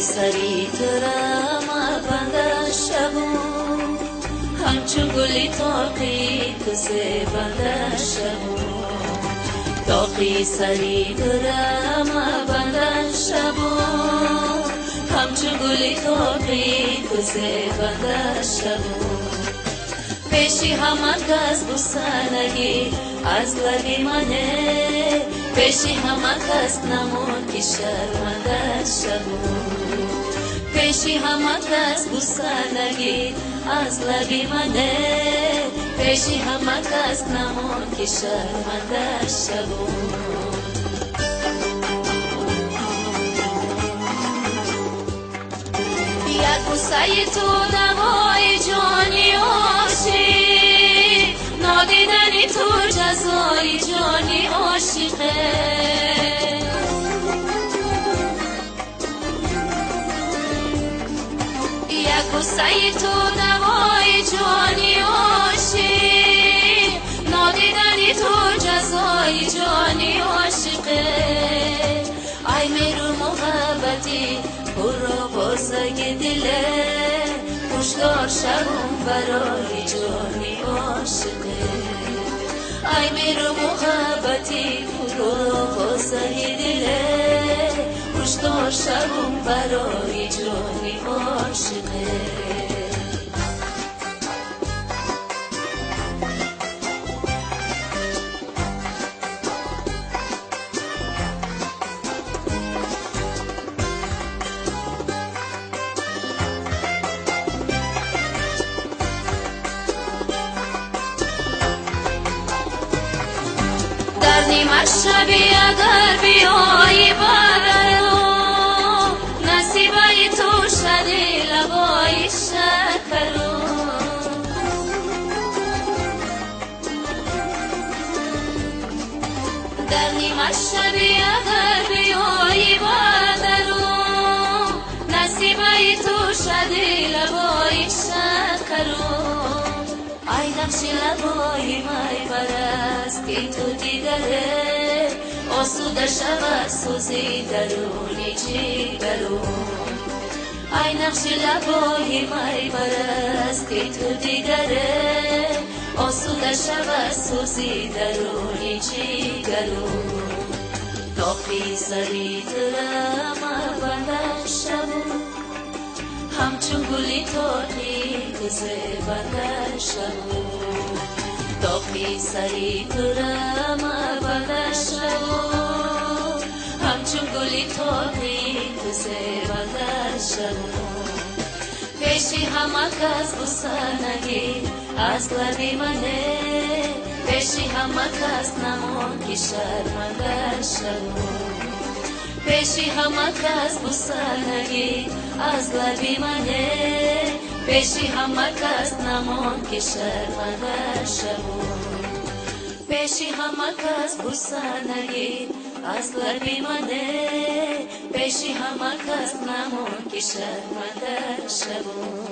سری ترم بنده شبون همچون گلی تاقی کسی بنده شبون تاقی سری ترم بنده شبون همچون گلی تاقی کسی بنده شبون پیشی همه کس بسنگی از لبی منه پیشی همه کس نمون که شرمنده شبون پیشی همه کس بسنگی از لبی منه پیشی همه کس نمون که شرمنده شبون یک بوسه تو دوای جانی عاشق نادیدنی تو جزای جانی عاشقه یک بوسه تو دوای جانی عاشق نادیدنی تو جزای جانی عاشقه ای میرو محبتی برو بازگ دله خوشدار شبون برای جانی عاشقه ای میرو محبتی برو بازگ دله خوشدار شبون برای جانی عاشقه نیمه شبی اگر بیایی برایو نصیبه تو شدی لبای شکرو در نیمه شبی اگر بیایی برایو نصیبه تو شدی لبای شکرو ای نقش لبای می برست که تو دیدره آسوده شود سوزی درونی جیگرون ای نقش لبای می برست که تو دیدره آسوده شود سوزی درونی جیگرون تاقی سری دلم بنده شبون همچون گلی تاقی کسی بنده شبون تاقی سری دلم بنده شبون همچون گلی تاقی کسی بنده شبون پیشی همه کس بسنگی از لبی منه پیشی همه کس نمون که شرمنده شبون پیشی همه کس بسنگی از لبی منه پیشی همه کس نمون که شرمنده شبون پیشی همه کس بسنگی از لبی منه پیشی همه کس نمون که شرمنده شبون